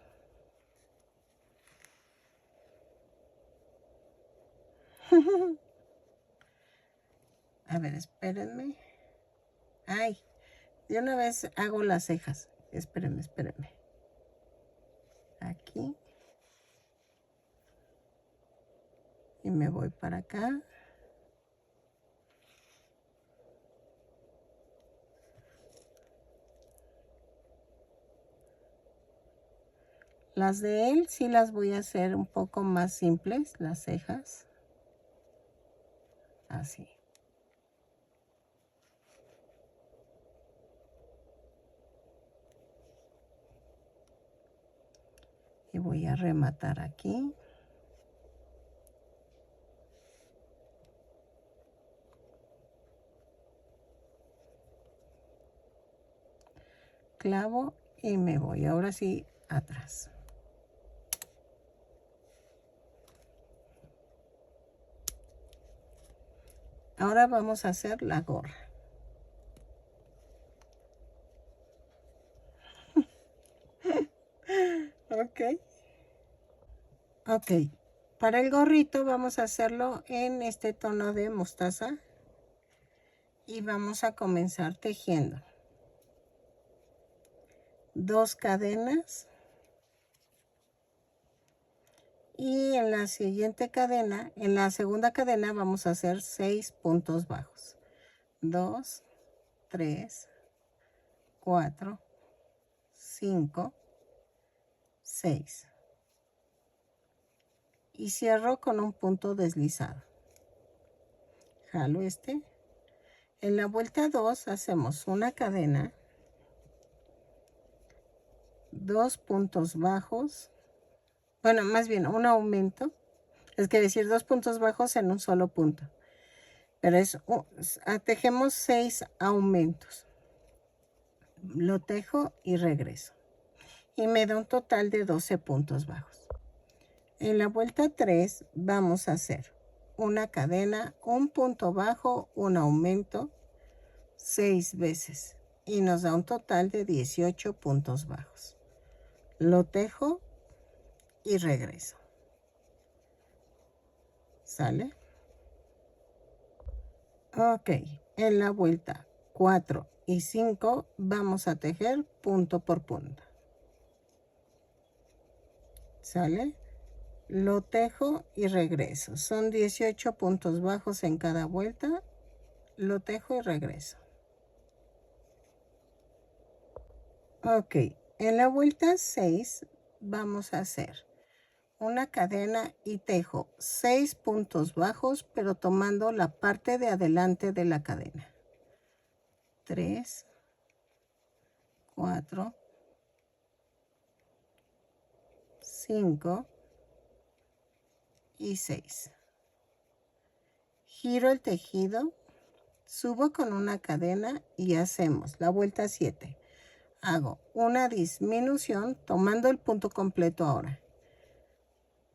A ver, espérenme. Ay, de una vez hago las cejas. Espérenme, espérenme. Aquí. Y me voy para acá. Las de él sí las voy a hacer un poco más simples, las cejas. Así. Y voy a rematar aquí. Clavo y me voy. Ahora sí, atrás. Ahora vamos a hacer la gorra. Ok. Ok. Para el gorrito vamos a hacerlo en este tono de mostaza. Y vamos a comenzar tejiendo. 2 cadenas. Y en la siguiente cadena, en la segunda cadena vamos a hacer 6 puntos bajos. 2, 3, 4, 5, 6. Y cierro con un punto deslizado. Jalo este. En la vuelta 2 hacemos una cadena, 2 puntos bajos, bueno, más bien un aumento, es que decir 2 puntos bajos en un solo punto, pero tejemos 6 aumentos. Lo tejo y regreso. Y me da un total de 12 puntos bajos. En la vuelta 3 vamos a hacer una cadena, un punto bajo, un aumento, 6 veces. Y nos da un total de 18 puntos bajos. Lo tejo y regreso. ¿Sale? Ok, en la vuelta 4 y 5 vamos a tejer punto por punto. ¿Sale? Lo tejo y regreso. Son 18 puntos bajos en cada vuelta. Lo tejo y regreso. Ok, en la vuelta 6 vamos a hacer una cadena y tejo 6 puntos bajos, pero tomando la parte de adelante de la cadena. 3, 4, 5 y 6. Giro el tejido, subo con una cadena y hacemos la vuelta 7. Hago una disminución tomando el punto completo ahora.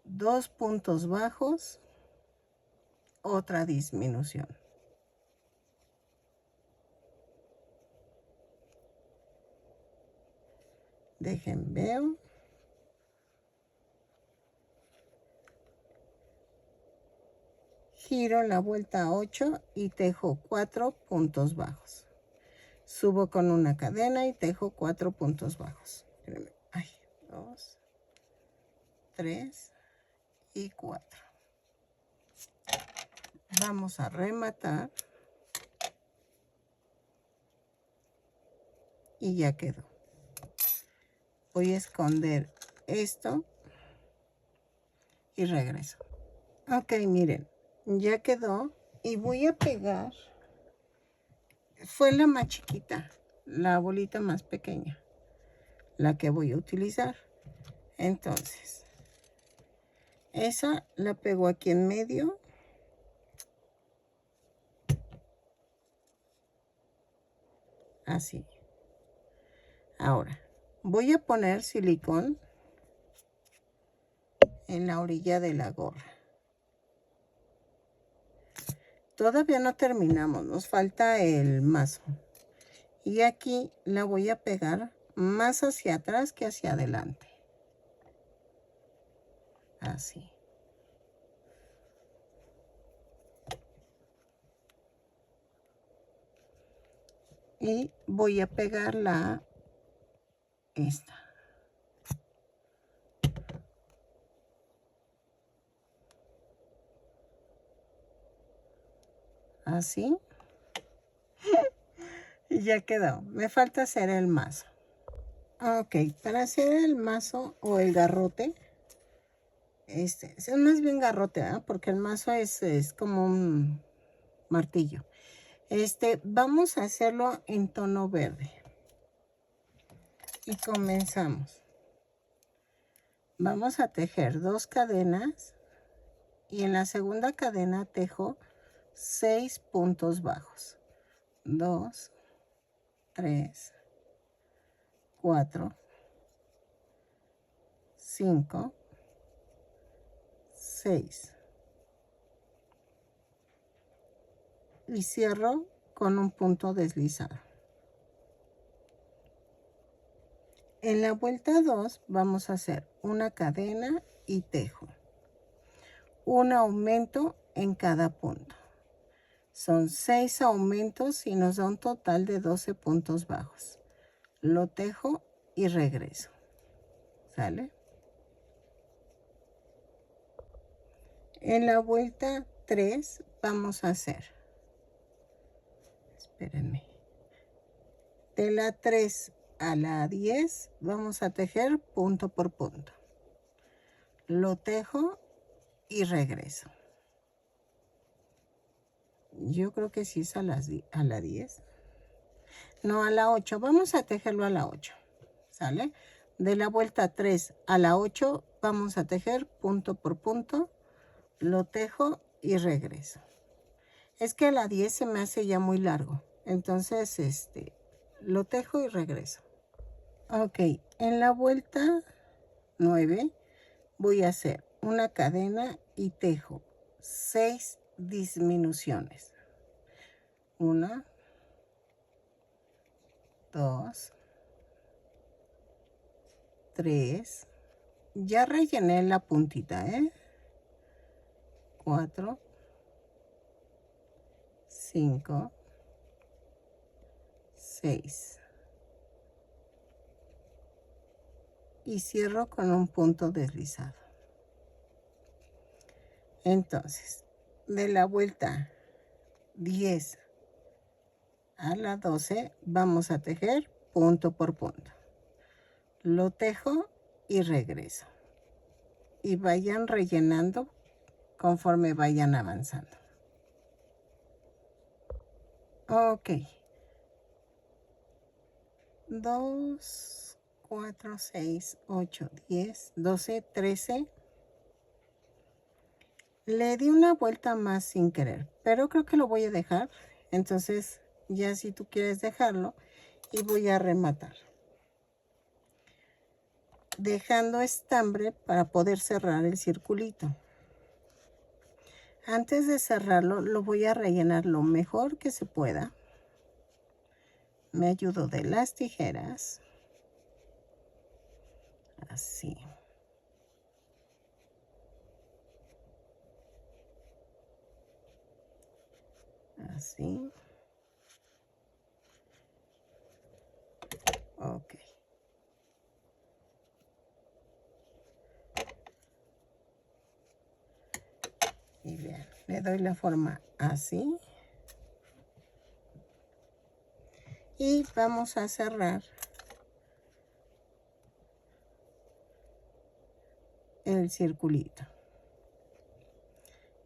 2 puntos bajos, otra disminución. Dejen veo. Giro la vuelta 8 y tejo 4 puntos bajos. Subo con una cadena y tejo 4 puntos bajos. 2, 3 y 4. Vamos a rematar. Y ya quedó. Voy a esconder esto y regreso. Ok, miren, ya quedó y voy a pegar. Fue la más chiquita, la bolita más pequeña, la que voy a utilizar. Entonces, esa la pego aquí en medio. Así. Ahora, voy a poner silicón en la orilla de la gorra. Todavía no terminamos, nos falta el mazo. Y aquí la voy a pegar más hacia atrás que hacia adelante. Así. Y voy a pegar esta. Así. Y ya quedó. Me falta hacer el mazo. Ok, para hacer el mazo o el garrote, es más bien garrote, ¿eh? Porque el mazo es como un martillo. Vamos a hacerlo en tono verde. Y comenzamos. Vamos a tejer 2 cadenas y en la segunda cadena tejo 6 puntos bajos. 2, 3, 4, 5, 6. Y cierro con un punto deslizado. En la vuelta 2 vamos a hacer una cadena y tejo. Un aumento en cada punto. Son 6 aumentos y nos da un total de 12 puntos bajos. Lo tejo y regreso. ¿Sale? En la vuelta 3 vamos a hacer, espérenme, de la 3 a la 10 vamos a tejer punto por punto. Lo tejo y regreso. Yo creo que sí es a la 10. No, a la 8. Vamos a tejerlo a la 8. ¿Sale? De la vuelta 3 a la 8 vamos a tejer punto por punto. Lo tejo y regreso. Es que a la 10 se me hace ya muy largo. Entonces, lo tejo y regreso. Ok, en la vuelta 9 voy a hacer una cadena y tejo 6 disminuciones. 1, 2, 3. Ya rellené la puntita, 4, 5, 6. Y cierro con un punto deslizado. Entonces, de la vuelta 10 a la 12 vamos a tejer punto por punto. Lo tejo y regreso. Y vayan rellenando conforme vayan avanzando. Ok. 2, 4, 6, 8, 10, 12, 13. Le di una vuelta más sin querer, pero creo que lo voy a dejar. Entonces, ya si tú quieres dejarlo, y voy a rematar. Dejando estambre para poder cerrar el circulito. Antes de cerrarlo, lo voy a rellenar lo mejor que se pueda. Me ayudo de las tijeras. Así. Así. Ok. Y vean, le doy la forma así. Y vamos a cerrar el circulito.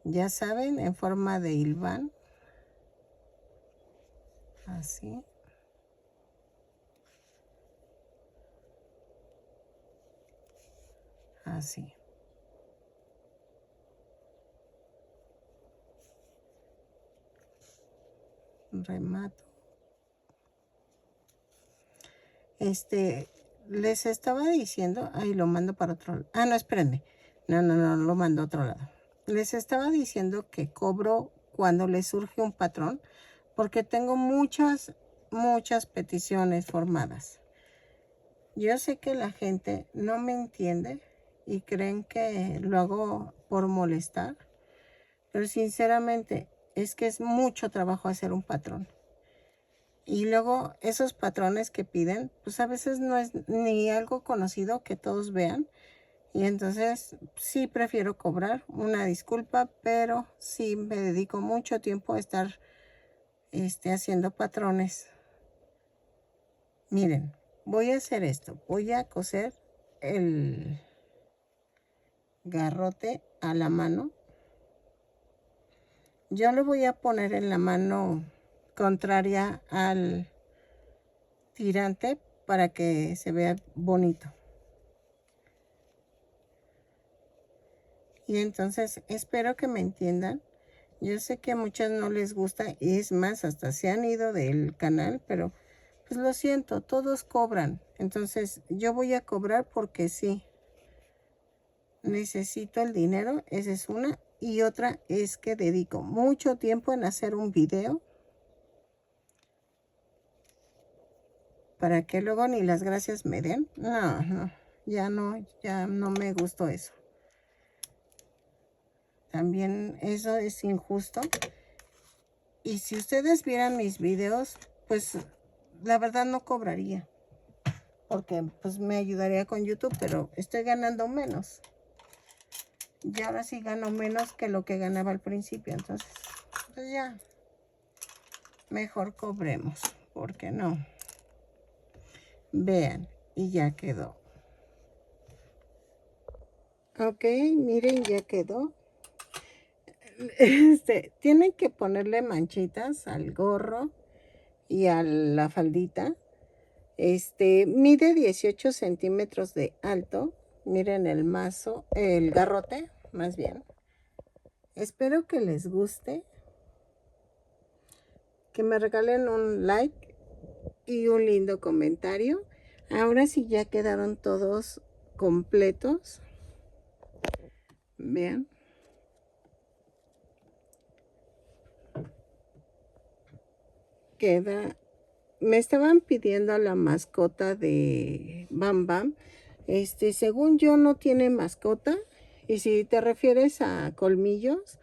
Ya saben, en forma de hilván. Así. Así. Remato. Les estaba diciendo, ahí lo mando para otro lado. Ah, no, espérenme. No, lo mando a otro lado. Les estaba diciendo que cobro cuando les surge un patrón, porque tengo muchas peticiones formadas. Yo sé que la gente no me entiende y creen que lo hago por molestar, pero sinceramente es que es mucho trabajo hacer un patrón. Y luego esos patrones que piden, pues a veces no es ni algo conocido que todos vean. Y entonces sí prefiero cobrar. Una disculpa, pero sí me dedico mucho tiempo a estar haciendo patrones. Miren, voy a hacer esto. Voy a coser el garrote a la mano. Yo lo voy a poner en la mano contraria al tirante para que se vea bonito. Y entonces espero que me entiendan. Yo sé que a muchas no les gusta y es más, hasta se han ido del canal, pero pues lo siento, todos cobran. Entonces yo voy a cobrar porque sí. Necesito el dinero, esa es una. Y otra es que dedico mucho tiempo en hacer un video para que luego ni las gracias me den. No, ya no me gustó eso. También eso es injusto. Y si ustedes vieran mis videos, pues la verdad no cobraría. porque pues me ayudaría con YouTube, pero estoy ganando menos. Y ahora sí gano menos que lo que ganaba al principio, entonces pues ya, mejor cobremos, porque no. Vean, y ya quedó. Ok, miren, ya quedó. Tienen que ponerle manchitas al gorro y a la faldita. Mide 18 centímetros de alto. Miren el mazo, el garrote, más bien. Espero que les guste. Que me regalen un like y un lindo comentario. Ahora sí ya quedaron todos completos. Vean. Queda. Me estaban pidiendo la mascota de Bam Bam. Según yo no tiene mascota. Y si te refieres a colmillos,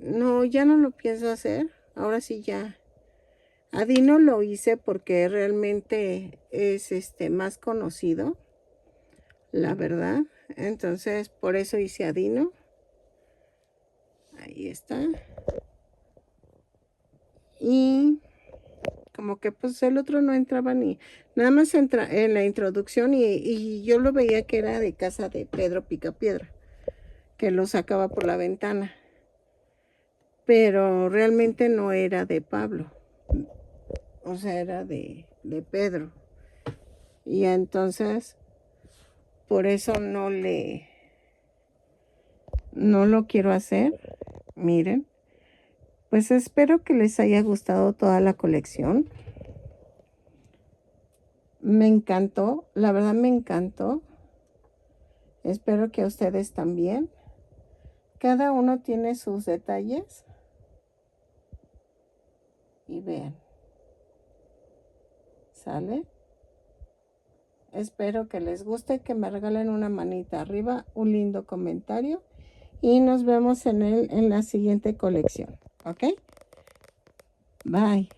no, ya no lo pienso hacer. Ahora sí ya. A Dino lo hice porque realmente es más conocido, la verdad. Entonces, por eso hice a Dino. Ahí está. Y como que pues el otro no entraba ni, nada más entra en la introducción y yo lo veía que era de casa de Pedro Picapiedra, que lo sacaba por la ventana, pero realmente no era de Pablo, o sea, era de Pedro, y entonces por eso no lo quiero hacer. Miren, pues espero que les haya gustado toda la colección. Me encantó, la verdad me encantó. Espero que a ustedes también. Cada uno tiene sus detalles. Y vean. ¿Sale? Espero que les guste, que me regalen una manita arriba, un lindo comentario. Y nos vemos en la siguiente colección. ¿Ok? Bye.